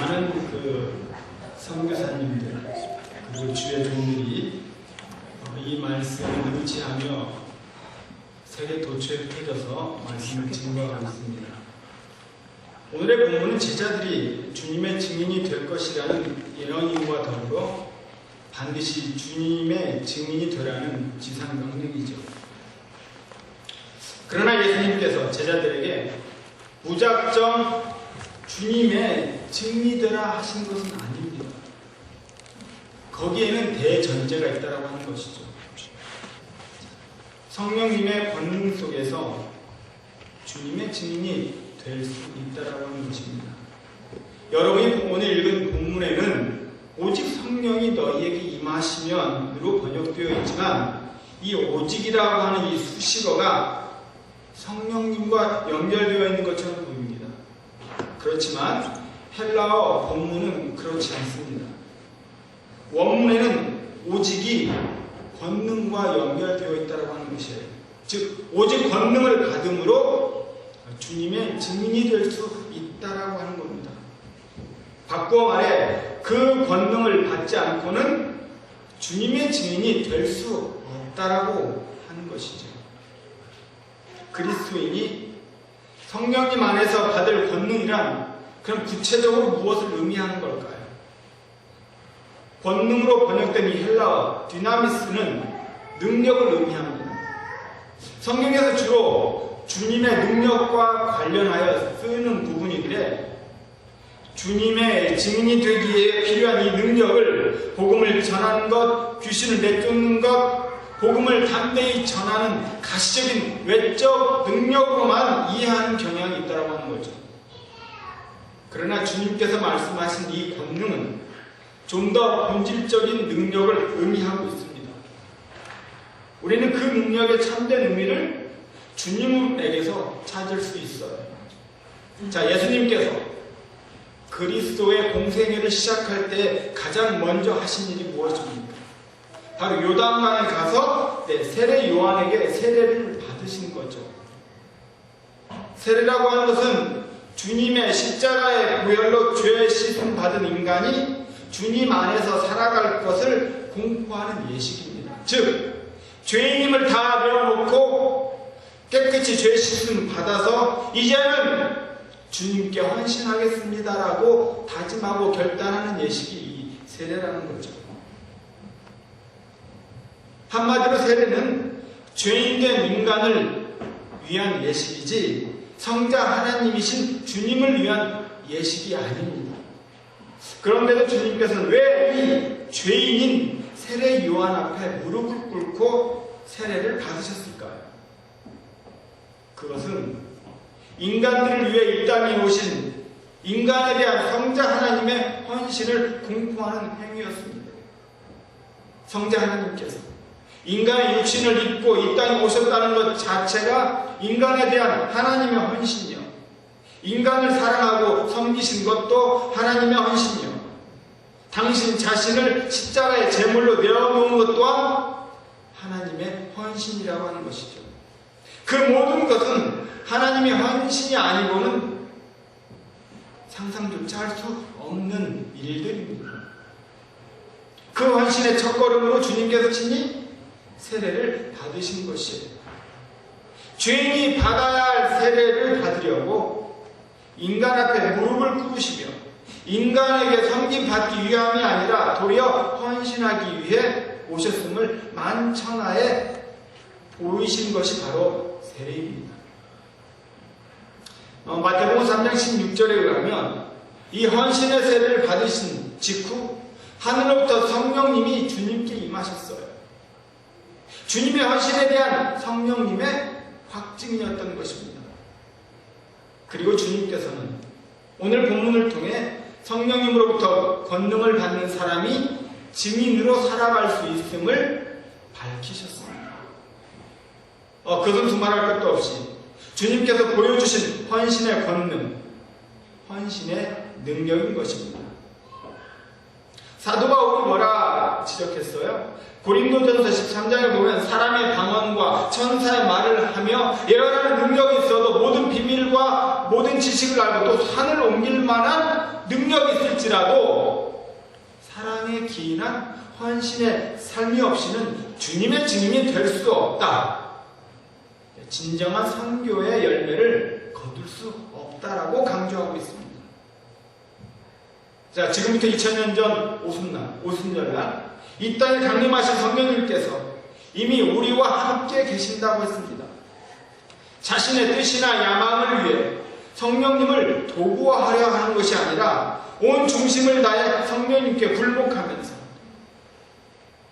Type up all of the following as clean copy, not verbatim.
많은 선교사님들 그리고 주의 종들이 이 말씀을 의지하며 세계 도처에 펴져서 말씀을 증거하고 있습니다. 오늘의 본문은 제자들이 주님의 증인이 될 것이라는 예언과 더불어 반드시 주님의 증인이 되라는 지상명령이죠. 그러나 예수님께서 제자들에게 무작정 주님의 증인이 되라 하신 것은 아닙니다. 거기에는 대전제가 있다고 하는 것이죠. 성령님의 권능 속에서 주님의 증인이 될 수 있다고 하는 것입니다. 여러분이 오늘 읽은 본문에는 오직 성령이 너희에게 임하시면으로 번역되어 있지만 이 오직이라고 하는 이 수식어가 성령님과 연결되어 있는 것처럼 보입니다. 그렇지만 헬라어 본문은 그렇지 않습니다. 원문에는 오직이 권능과 연결되어 있다고 하는 것이에요. 즉 오직 권능을 받음으로 주님의 증인이 될 수 있다라고 하는 겁니다. 바꾸어 말해 그 권능을 받지 않고는 주님의 증인이 될 수 없다라고 하는 것이죠. 그리스도인이 성령님 안에서 받을 권능이란 그럼 구체적으로 무엇을 의미하는 걸까요? 권능으로 번역된 이 헬라어 디나미스는 능력을 의미합니다. 성경에서 주로 주님의 능력과 관련하여 쓰는 부분이기에 주님의 증인이 되기에 필요한 이 능력을 복음을 전하는 것, 귀신을 내쫓는 것, 복음을 담대히 전하는 가시적인 외적 능력으로만 이해하는 경향이 있다고 하는 거죠. 그러나 주님께서 말씀하신 이 권능은 좀 더 본질적인 능력을 의미하고 있습니다. 우리는 그 능력의 참된 의미를 주님에게서 찾을 수 있어요. 자, 예수님께서 그리스도의 공생애를 시작할 때 가장 먼저 하신 일이 무엇입니까? 바로 요단강에 가서 세례 요한에게 세례를 받으신 거죠. 세례라고 하는 것은 주님의 십자가의 보혈로 죄 씻음 받은 인간이 주님 안에서 살아갈 것을 공포하는 예식입니다. 즉 죄인임을 다 내어놓고 깨끗이 죄 씻음 받아서 이제는 주님께 헌신하겠습니다라고 다짐하고 결단하는 예식이 이 세례라는 거죠. 한마디로 세례는 죄인된 인간을 위한 예식이지 성자 하나님이신 주님을 위한 예식이 아닙니다. 그런데도 주님께서는 왜 이 죄인인 세례 요한 앞에 무릎을 꿇고 세례를 받으셨을까요? 그것은 인간들을 위해 이 땅에 오신 인간에 대한 성자 하나님의 헌신을 공포하는 행위였습니다. 성자 하나님께서 인간의 육신을 입고 이 땅에 오셨다는 것 자체가 인간에 대한 하나님의 헌신이요, 인간을 사랑하고 섬기신 것도 하나님의 헌신이요, 당신 자신을 십자가의 제물로 내어놓은 것 또한 하나님의 헌신이라고 하는 것이죠. 그 모든 것은 하나님의 헌신이 아니고는 상상조차 할 수 없는 일들입니다. 그 헌신의 첫걸음으로 주님께서 친히 세례를 받으신 것이에요. 죄인이 받아야 할 세례를 받으려고 인간 앞에 무릎을 꿇으시며 인간에게 섬김받기 위함이 아니라 도리어 헌신하기 위해 오셨음을 만천하에 보이신 것이 바로 세례입니다. 마태복음 3장 16절에 의하면 이 헌신의 세례를 받으신 직후 하늘로부터 성령님이 주님께 임하셨어요. 주님의 헌신에 대한 성령님의 확증이었던 것입니다. 그리고 주님께서는 오늘 본문을 통해 성령님으로부터 권능을 받는 사람이 증인으로 살아갈 수 있음을 밝히셨습니다. 그것은 두말할 것도 없이 주님께서 보여주신 헌신의 권능, 헌신의 능력인 것입니다. 사도 바울이 뭐라 지적했어요? 고린도전서 13장에 보면 사람의 방언과 천사의 말을 하며 예언하는 능력이 있어도 모든 비밀과 모든 지식을 알고 또 산을 옮길 만한 능력이 있을지라도 사랑에 기인한 헌신의 삶이 없이는 주님의 증인이 될 수 없다. 진정한 선교의 열매를 거둘 수 없다라고 강조하고 있습니다. 자, 지금부터 2000년 전 오순절날 이 땅에 강림하신 성령님께서 이미 우리와 함께 계신다고 했습니다. 자신의 뜻이나 야망을 위해 성령님을 도구화하려 하는 것이 아니라 온 중심을 다해 성령님께 굴복하면서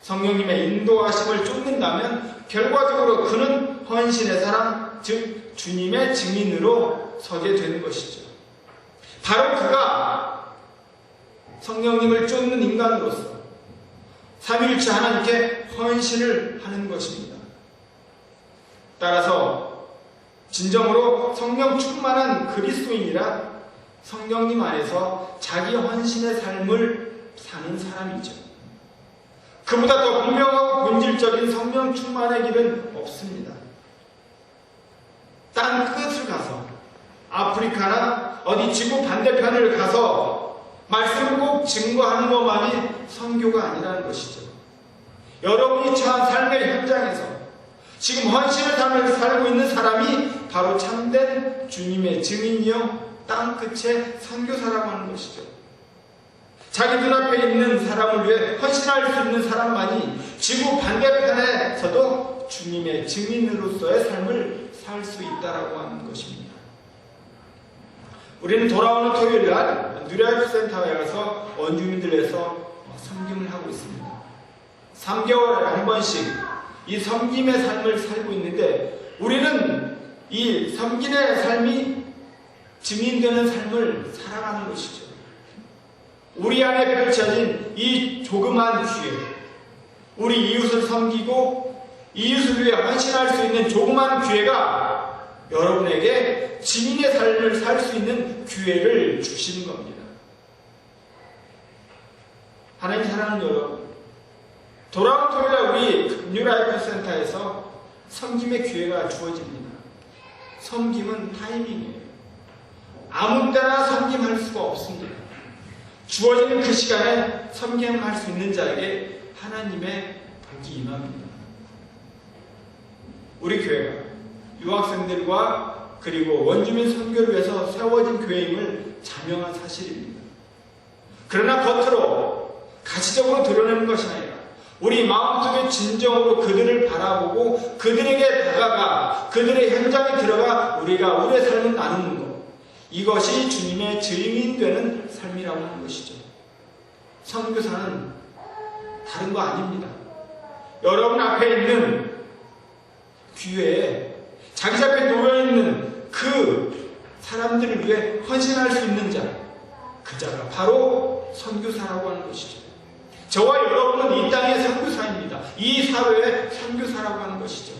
성령님의 인도하심을 쫓는다면 결과적으로 그는 헌신의 사람, 즉 주님의 증인으로 서게 되는 것이죠. 바로 그가 성령님을 쫓는 인간으로서 삼위일체 하나님께 헌신을 하는 것입니다. 따라서 진정으로 성령 충만한 그리스도인이라 성령님 안에서 자기 헌신의 삶을 사는 사람이죠. 그보다 더 분명하고 본질적인 성령 충만의 길은 없습니다. 땅 끝을 가서 아프리카나 어디 지구 반대편을 가서 말씀을 꼭 증거하는 것만이 선교가 아니라는 것이죠. 여러분이 처한 삶의 현장에서 지금 헌신의 삶을 살고 있는 사람이 바로 참된 주님의 증인이요 땅끝의 선교사라고 하는 것이죠. 자기 눈앞에 있는 사람을 위해 헌신할 수 있는 사람만이 지구 반대편에서도 주님의 증인으로서의 삶을 살 수 있다라고 하는 것입니다. 우리는 돌아오는 토요일날 뉴라이프 센터에 가서 원주민들에서 섬김을 하고 있습니다. 3개월에 한 번씩 이 섬김의 삶을 살고 있는데 우리는 이 섬김의 삶이 증인되는 삶을 살아가는 것이죠. 우리 안에 펼쳐진 이 조그만 기회, 우리 이웃을 섬기고 이웃을 위해 헌신할 수 있는 조그만 기회가 여러분에게 증인의 삶을 살 수 있는 기회를 주시는 겁니다. 하나님 사랑하는 여러분, 돌아온 토요일에 우리 뉴라이프 센터에서 섬김의 기회가 주어집니다. 섬김은 타이밍이에요. 아무 때나 섬김할 수가 없습니다. 주어지는 그 시간에 섬김할 수 있는 자에게 하나님의 복이 임합니다. 우리 교회가 유학생들과 그리고 원주민 선교를 위해서 세워진 교회임을 자명한 사실입니다. 그러나 겉으로 가시적으로 드러내는 것이 아니라 우리 마음속에 진정으로 그들을 바라보고 그들에게 다가가 그들의 현장에 들어가 우리가 우리의 삶을 나누는 것, 이것이 주님의 증인되는 삶이라고 하는 것이죠. 선교사는 다른 거 아닙니다. 여러분 앞에 있는 기회에 자기 앞에 놓여있는 그 사람들을 위해 헌신할 수 있는 자, 그 자가 바로 선교사라고 하는 것이죠. 저와 여러분은 이 땅의 선교사입니다. 이 사회의 선교사라고 하는 것이죠.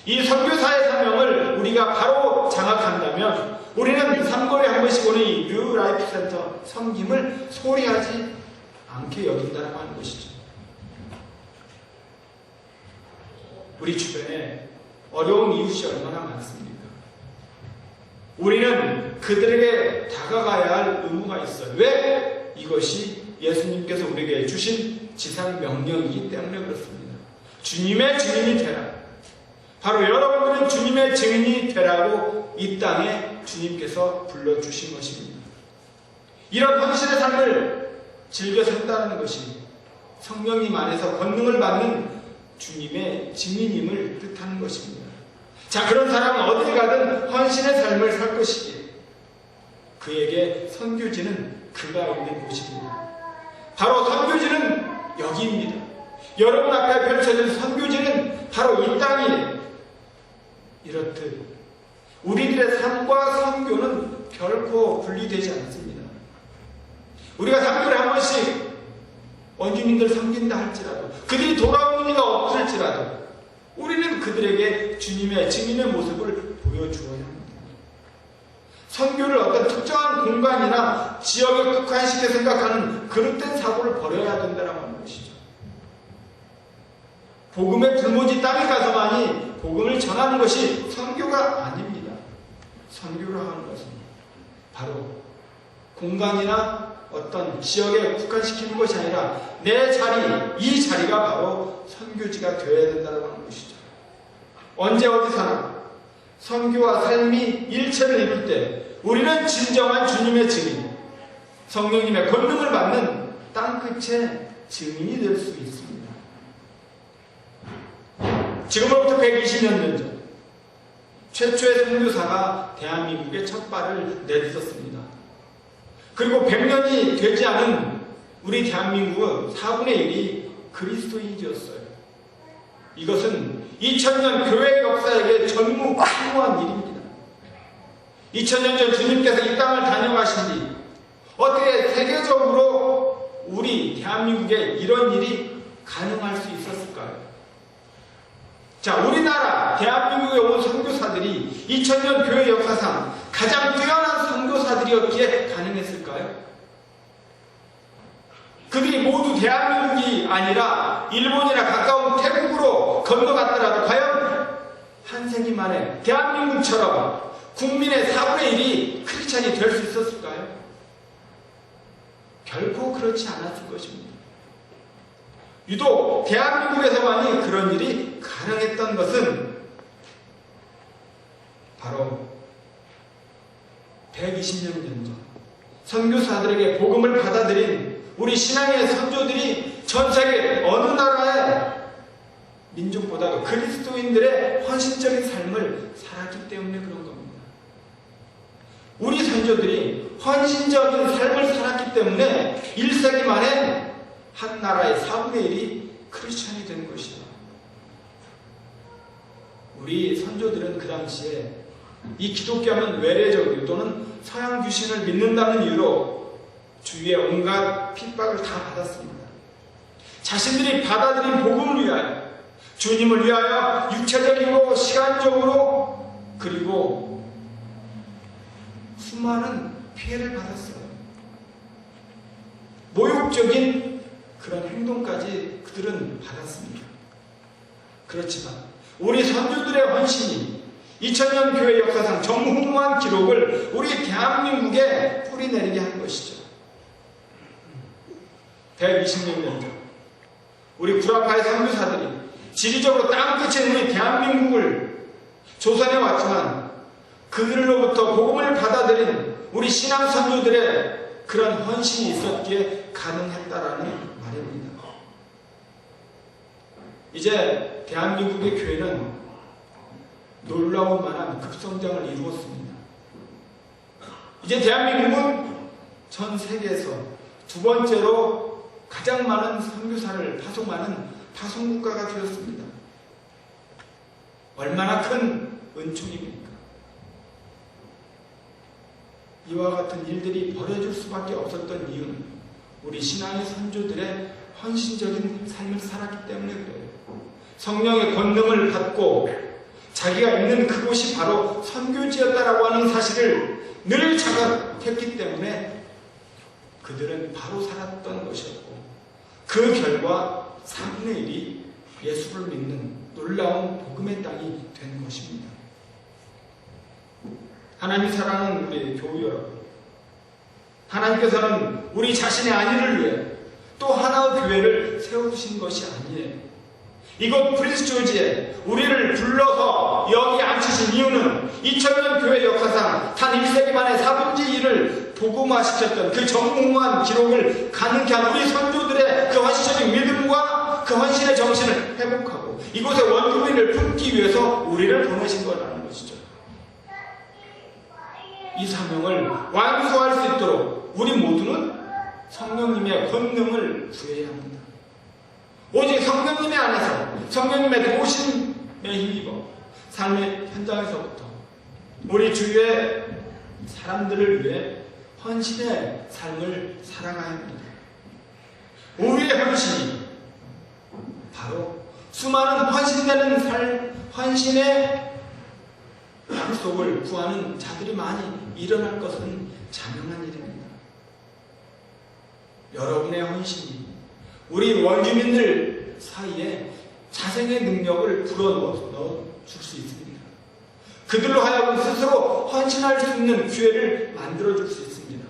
이 선교사의 사명을 우리가 바로 장악한다면 우리는 3개월에 한 번씩 오는 이 뉴라이프 센터 섬김을 소홀히 하지 않게 여긴다고 하는 것이죠. 우리 주변에 어려운 이웃이 얼마나 많습니까? 우리는 그들에게 다가가야 할 의무가 있어요. 왜? 이것이 예수님께서 우리에게 주신 지상 명령이기 때문에 그렇습니다. 주님의 증인이 되라. 바로 여러분들은 주님의 증인이 되라고 이 땅에 주님께서 불러주신 것입니다. 이런 헌신의 삶을 즐겨 산다는 것이 성령님 안에서 권능을 받는 주님의 증인임을 뜻하는 것입니다. 자, 그런 사람은 어딜 가든 헌신의 삶을 살 것이기에 그에게 선교지는 그가 있는 곳입니다. 바로 선교지는 여기입니다. 여러분 앞에 펼쳐진 선교지는 바로 이 땅이에요. 이렇듯 우리들의 삶과 선교는 결코 분리되지 않습니다. 우리가 3개월에 한 번씩 원주민들 섬긴다 할지라도 그들이 돌아오는 이가 없을지라도 우리는 그들에게 주님의 증인의 모습을 보여주어야 합니다. 선교를 어떤 특정한 공간이나 지역에 국한시켜 생각하는 그릇된 사고를 버려야 된다는 하는 것이죠. 복음의 불모지 땅에 가서만이 복음을 전하는 것이 선교가 아닙니다. 선교를 하는 것은 바로 공간이나 어떤 지역에 국한시키는 것이 아니라 내 자리, 이 자리가 바로 선교지가 되어야 된다고 하는 것이죠. 언제 어디서나 선교와 삶이 일체를 이룰 때 우리는 진정한 주님의 증인, 성령님의 권능을 받는 땅끝의 증인이 될 수 있습니다. 지금으로부터 120년 전 최초의 선교사가 대한민국에 첫 발을 내딛었습니다. 그리고 100년이 되지 않은 우리 대한민국은 4분의 1이 그리스도인이었어요. 이것은 2000년 교회 역사에게 전무후무한 일입니다. 2000년 전 주님께서 이 땅을 다녀가신 뒤 어떻게 세계적으로 우리 대한민국에 이런 일이 가능할 수 있었을까요? 자, 우리나라 대한민국에 온 선교사들이 2000년 교회 역사상 가장 뛰어난 선교사들이었기에 가능했을까요? 그들이 모두 대한민국이 아니라 일본이나 가까운 태국으로 건너갔더라도 과연 한 세기 만에 대한민국처럼 국민의 4분의 1이 크리스찬이 될 수 있었을까요? 결코 그렇지 않았을 것입니다. 유독 대한민국에서만이 그런 일이 가능했던 것은 바로 120년 전 선교사들에게 복음을 받아들인 우리 신앙의 선조들이 전 세계 어느 나라의 민족보다도 그리스도인들의 헌신적인 삶을 살았기 때문에 그런 겁니다. 우리 선조들이 헌신적인 삶을 살았기 때문에 1세기 만에 한 나라의 4분의 1이 크리스천이 된 것이다. 우리 선조들은 그 당시에 이 기독교하면 외래적 또는 서양 귀신을 믿는다는 이유로 주위에 온갖 핍박을 다 받았습니다. 자신들이 받아들인 복음을 위하여, 주님을 위하여 육체적이고 시간적으로 그리고 수많은 피해를 받았어요. 모욕적인 그런 행동까지 그들은 받았습니다. 그렇지만 우리 선조들의 헌신이 2000년 교회 역사상 전무후무한 기록을 우리 대한민국에 뿌리내리게 한 것이죠. 120년 전 우리 구라파의 선교사들이 지리적으로 땅끝인 우리 대한민국을 조선해 왔지만 그들로부터 복음을 받아들인 우리 신앙 선조들의 그런 헌신이 있었기에 가능했다라는 말입니다. 이제 대한민국의 교회는 놀라운 만한 급성장을 이루었습니다. 이제 대한민국은 전 세계에서 두 번째로 가장 많은 선교사를 파송하는 파송국가가 되었습니다. 얼마나 큰 은총입니까? 이와 같은 일들이 벌어질 수밖에 없었던 이유는 우리 신앙의 선조들의 헌신적인 삶을 살았기 때문에 그래요. 성령의 권능을 받고 자기가 있는 그곳이 바로 선교지였다라고 하는 사실을 늘 자각했기 때문에 그들은 바로 살았던 것이었고 그 결과 3분의 1이 예수를 믿는 놀라운 복음의 땅이 된 것입니다. 하나님 사랑하는 우리 교우 여러분, 하나님께서는 우리 자신의 안위를 위해 또 하나의 교회를 세우신 것이 아니에요. 이곳 프린스조지에 우리를 불러서 여기 앉히신 이유는 2000년 교회 역사상 단 1세기 만에 4분의 1을 복음화시켰던 그 전무후무한 기록을 가능케 한 우리 선조들의 그 헌신적인 믿음과 그 헌신의 정신을 회복하고 이곳에 원주민을 품기 위해서 우리를 보내신 거라는 것이죠. 이 사명을 완수할 수 있도록 우리 모두는 성령님의 권능을 구해야 합니다. 오직 성령님의 안에서 성령님의 도우심에 힘입어 삶의 현장에서부터 우리 주위의 사람들을 위해 헌신의 삶을 살아가야 합니다. 우리의 헌신이 바로 수많은 헌신되는 삶, 헌신의 약속을 구하는 자들이 많이 일어날 것은 자명한 일입니다. 여러분의 헌신이 우리 원주민들 사이에 자생의 능력을 불어넣어 줄 수 있습니다. 그들로 하여금 스스로 헌신할 수 있는 기회를 만들어 줄 수 있습니다.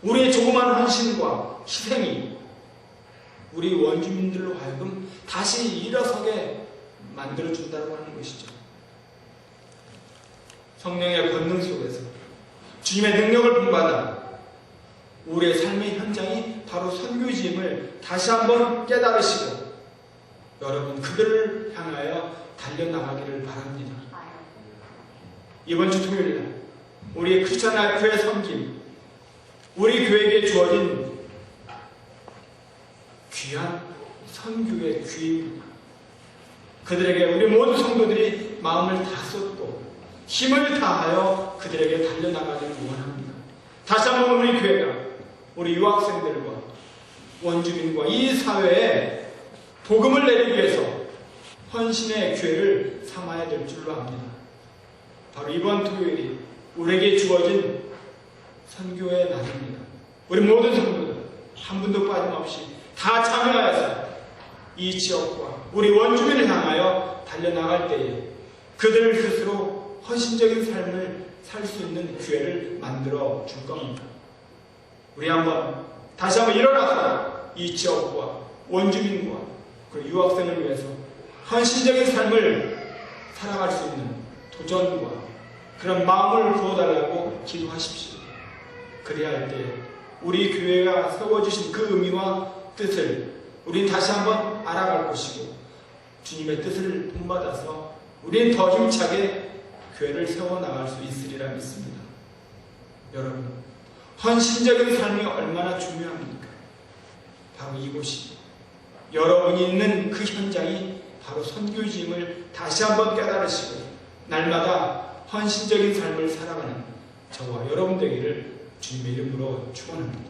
우리의 조그만 헌신과 희생이 우리 원주민들로 하여금 다시 일어서게 만들어준다고 하는 것이죠. 성령의 권능 속에서 주님의 능력을 본받아 우리의 삶의 현장이 바로 선교지임을 다시 한번 깨달으시고 여러분 그들을 향하여 달려나가기를 바랍니다. 이번 주 토요일날 우리 크리스천 라이프의 섬김, 우리 교회에게 주어진 귀한 선교의 귀입니다. 그들에게 우리 모든 성도들이 마음을 다 쏟고 힘을 다하여 그들에게 달려나가기를 원합니다. 다시 한번 우리 교회가 우리 유학생들과 원주민과 이 사회에 복음을 내리기 위해서 헌신의 기회를 삼아야 될 줄로 압니다. 바로 이번 토요일이 우리에게 주어진 선교의 날입니다. 우리 모든 성도들 한 분도 빠짐없이 다 참여하여서 이 지역과 우리 원주민을 향하여 달려나갈 때에 그들 스스로 헌신적인 삶을 살 수 있는 기회를 만들어 줄 겁니다. 우리 다시 한번 일어나서 이 지역과 원주민과 그리고 유학생을 위해서 헌신적인 삶을 살아갈 수 있는 도전과 그런 마음을 부어달라고 기도하십시오. 그래야 할 때 우리 교회가 세워주신 그 의미와 뜻을 우리는 다시 한번 알아갈 것이고 주님의 뜻을 본받아서 우리는 더 힘차게 교회를 세워나갈 수 있으리라 믿습니다. 여러분, 헌신적인 삶이 얼마나 중요합니까? 바로 이곳이 여러분이 있는 그 현장이 바로 선교지임을 다시 한번 깨달으시고 날마다 헌신적인 삶을 살아가는 저와 여러분 되기를 주님의 이름으로 축원합니다.